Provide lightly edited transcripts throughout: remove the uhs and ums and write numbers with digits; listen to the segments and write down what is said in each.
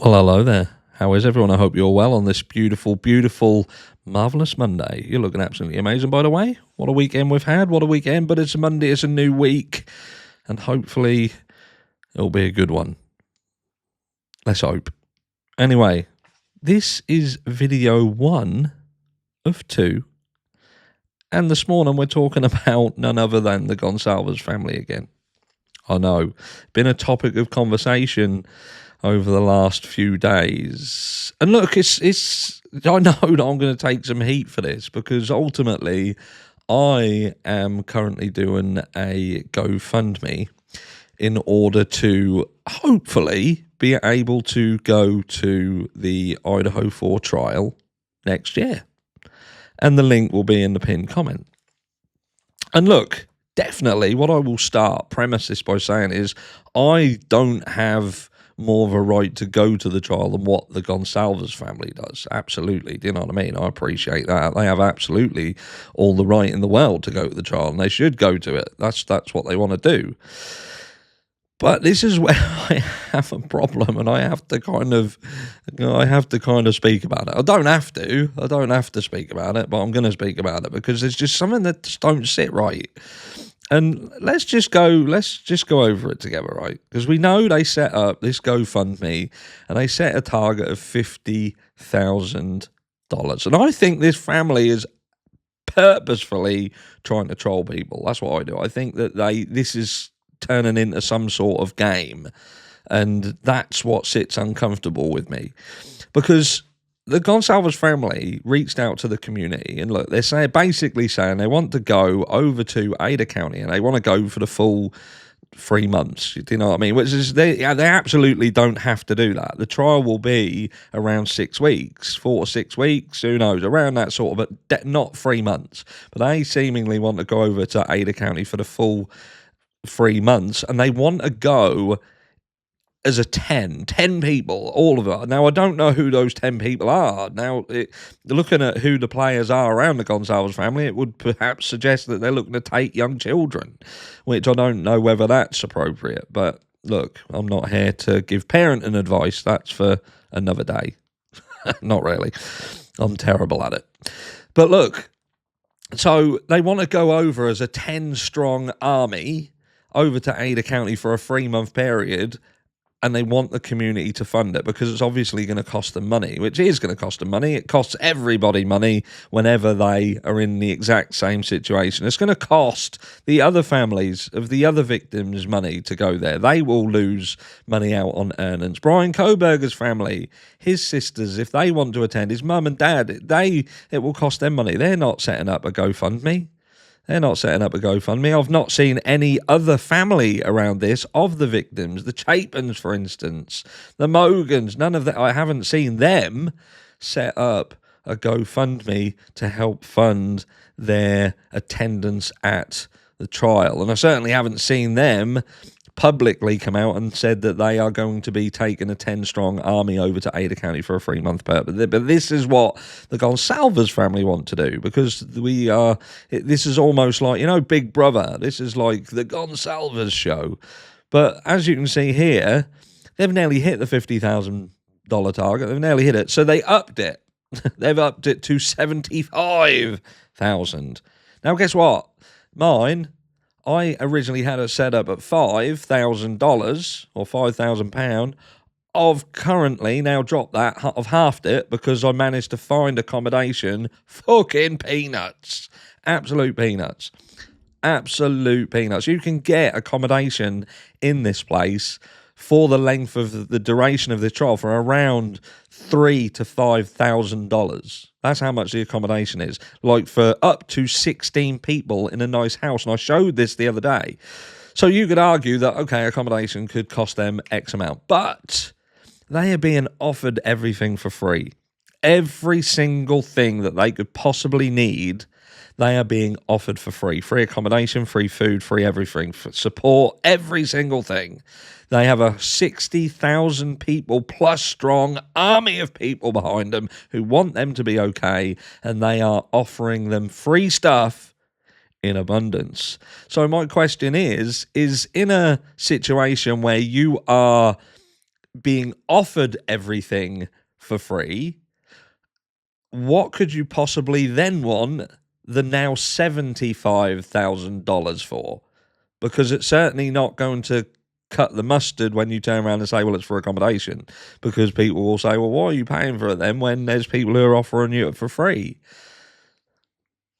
Well, hello there. How is everyone? I hope you're well on this beautiful, beautiful, marvellous Monday. You're looking absolutely amazing, by the way. What a weekend we've had. What a weekend. But it's a Monday, it's a new week. And hopefully it'll be a good one. Let's hope. Anyway, this is video 1 of 2. And this morning we're talking about none other than the Goncalves family again. I know. Been a topic of conversation over the last few days. And look, it's I know that I'm going to take some heat for this because ultimately I am currently doing a GoFundMe in order to hopefully be able to go to the Idaho 4 trial next year. And the link will be in the pinned comment. And look, definitely what I will premise this by saying is I don't have more of a right to go to the trial than what the Goncalves family does. Absolutely. Do you know what I mean? I appreciate that. They have absolutely all the right in the world to go to the trial, and they should go to it. That's what they want to do. But this is where I have a problem, and I have to kind of speak about it. I don't have to speak about it, but I'm going to speak about it because there's just something that just don't sit right. And let's just go over it together, right? Because we know they set up this GoFundMe and they set a target of $50,000. And I think this family is purposefully trying to troll people. That's what I do. I think that this is turning into some sort of game. And that's what sits uncomfortable with me. Because the Goncalves family reached out to the community, and look, they're basically saying they want to go over to Ada County, and they want to go for the full 3 months. Do you know what I mean? Which is they absolutely don't have to do that. The trial will be around 6 weeks, 4 to 6 weeks, who knows, around that sort of, but not 3 months. But they seemingly want to go over to Ada County for the full 3 months, and they want to go as a 10 people, all of it. Now, I don't know who those 10 people are. Now, looking at who the players are around the Goncalves family, it would perhaps suggest that they're looking to take young children, which I don't know whether that's appropriate. But look, I'm not here to give parenting advice. That's for another day. Not really. I'm terrible at it. But look, so they want to go over as a 10-strong army over to Ada County for a 3-month period, and they want the community to fund it because it's obviously going to cost them money, which is going to cost them money. It costs everybody money whenever they are in the exact same situation. It's going to cost the other families of the other victims money to go there. They will lose money out on earnings. Brian Koberger's family, his sisters, if they want to attend, his mum and dad, it will cost them money. They're not setting up a GoFundMe. They're not setting up a GoFundMe. I've not seen any other family around this of the victims. The Chapins, for instance, the Mogans, none of that. I haven't seen them set up a GoFundMe to help fund their attendance at the trial. And I certainly haven't seen them publicly come out and said that they are going to be taking a 10-strong army over to Ada County for a 3-month purpose. But this is what the Goncalves family want to do, because this is almost like, Big Brother. This is like the Goncalves show. But as you can see here, they've nearly hit the $50,000 target. They've nearly hit it. So they upped it. They've upped it to $75,000. Now, guess what? Mine, I originally had it set up at $5,000 or £5,000. I've currently now dropped that. I've halved it because I managed to find accommodation. Fucking peanuts. Absolute peanuts. Absolute peanuts. You can get accommodation in this place for the length of the duration of the trial for around $3,000 to $5,000. That's how much the accommodation is. Like for up to 16 people in a nice house. And I showed this the other day. So you could argue that, okay, accommodation could cost them X amount. But they are being offered everything for free. Every single thing that they could possibly need, they are being offered for free. Free accommodation, free food, free everything, for support, every single thing. They have a 60,000 people plus strong army of people behind them who want them to be okay, and they are offering them free stuff in abundance. So my question is in a situation where you are being offered everything for free, what could you possibly then want the now $75,000 for? Because it's certainly not going to cut the mustard when you turn around and say, well, it's for accommodation, because people will say, well, why are you paying for it then when there's people who are offering you it for free?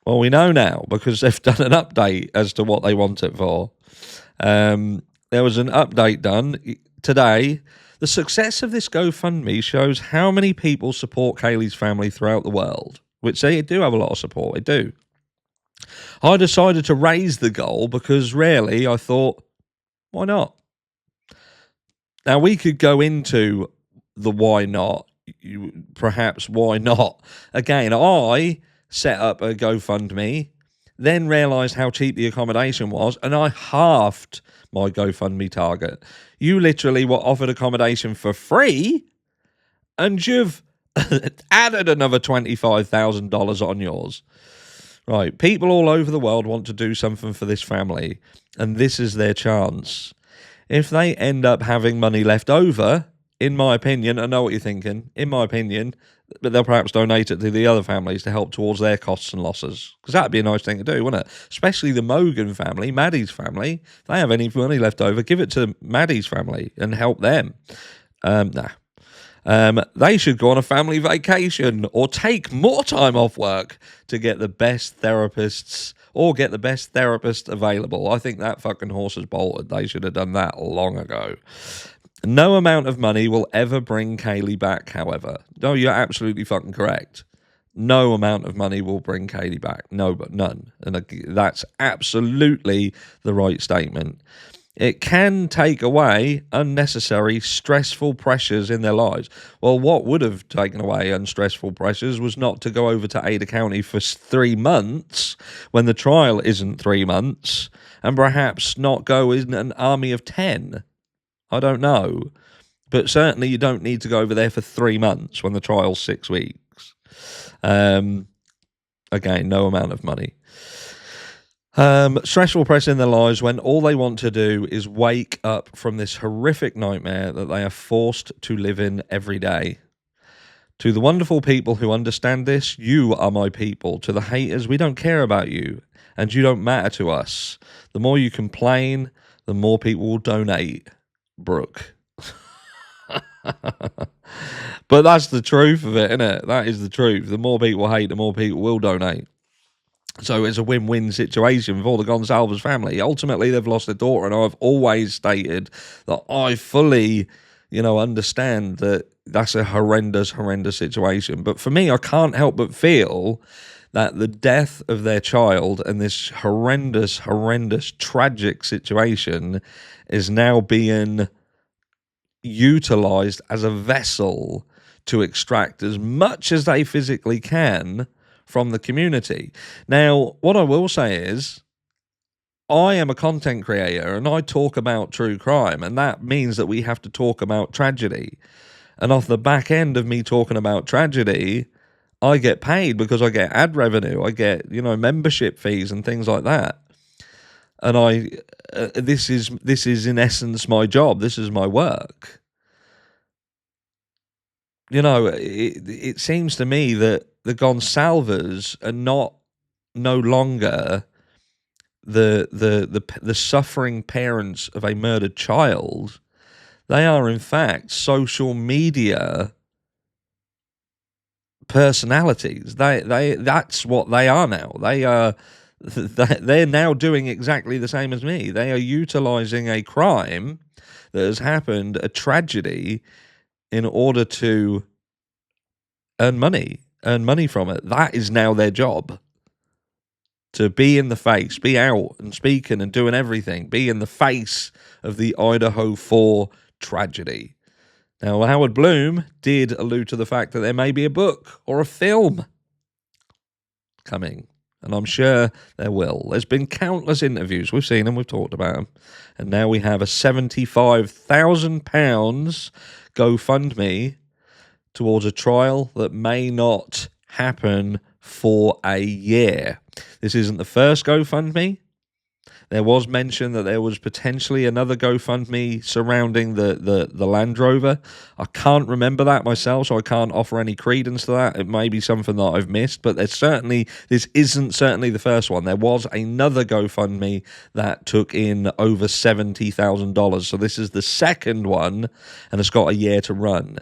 Well, we know now because they've done an update as to what they want it for. There was an update done today. The success of this GoFundMe shows how many people support Kaylee's family throughout the world, which they do have a lot of support. They do. I decided to raise the goal because really I thought, why not? Now, we could go into the why not, perhaps why not. Again, I set up a GoFundMe, then realised how cheap the accommodation was, and I halved my GoFundMe target. You literally were offered accommodation for free, and you've added another $25,000 on yours. Right, people all over the world want to do something for this family, and this is their chance. If they end up having money left over, in my opinion, I know what you're thinking, in my opinion, but they'll perhaps donate it to the other families to help towards their costs and losses. Because that'd be a nice thing to do, wouldn't it? Especially the Mogan family, Maddie's family. If they have any money left over, give it to Maddie's family and help them. They should go on a family vacation or take more time off work to get the best therapists or get the best therapist available. I think that fucking horse has bolted. They should have done that long ago. No amount of money will ever bring Kaylee back, however. No, you're absolutely fucking correct. No amount of money will bring Kaylee back. No, but none. And that's absolutely the right statement. It can take away unnecessary stressful pressures in their lives. Well, what would have taken away unstressful pressures was not to go over to Ada County for 3 months when the trial isn't 3 months, and perhaps not go in an army of 10. I don't know. But certainly you don't need to go over there for 3 months when the trial's 6 weeks. Again, no amount of money. Stressful pressure in their lives when all they want to do is wake up from this horrific nightmare that they are forced to live in every day. To the wonderful people who understand this, you are my people. To the haters, we don't care about you, and you don't matter to us. The more you complain, the more people will donate. Brooke. But that's the truth of it, isn't it? That is the truth. The more people hate, the more people will donate. So it's a win-win situation for the Goncalves family. Ultimately, they've lost their daughter, and I've always stated that I fully, understand that that's a horrendous, horrendous situation. But for me, I can't help but feel that the death of their child and this horrendous, horrendous, tragic situation is now being utilized as a vessel to extract as much as they physically can from the community. Now, what I will say is, I am a content creator and I talk about true crime, and that means that we have to talk about tragedy. And off the back end of me talking about tragedy, I get paid because I get ad revenue, I get, membership fees and things like that. And this is in essence my job. This is my work. It seems to me that the Goncalves are no longer the suffering parents of a murdered child. They are in fact social media personalities. That's what they are now. They're now doing exactly the same as me. They are utilizing a crime that has happened, a tragedy, in order to earn money from it. That is now their job. To be in the face, be out and speaking and doing everything, be in the face of the Idaho 4 tragedy. Now, Howard Bloom did allude to the fact that there may be a book or a film coming, and I'm sure there will. There's been countless interviews. We've seen them, we've talked about them, and now we have a £75,000 GoFundMe towards a trial that may not happen for a year. This isn't the first GoFundMe. There was mention that there was potentially another GoFundMe surrounding the Land Rover. I can't remember that myself, so I can't offer any credence to that. It may be something that I've missed, but this isn't certainly the first one. There was another GoFundMe that took in over $70,000. So this is the second one, and it's got a year to run.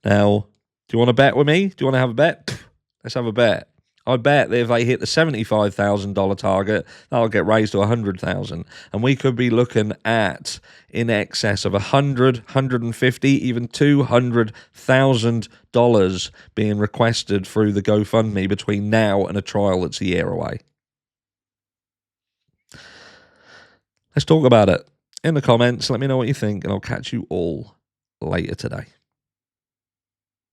Now, do you want to bet with me? Do you want to have a bet? Let's have a bet. I bet that if they hit the $75,000 target, that'll get raised to $100,000, and we could be looking at in excess of $100, $150, even $200,000 being requested through the GoFundMe between now and a trial that's a year away. Let's talk about it in the comments. Let me know what you think, and I'll catch you all later today.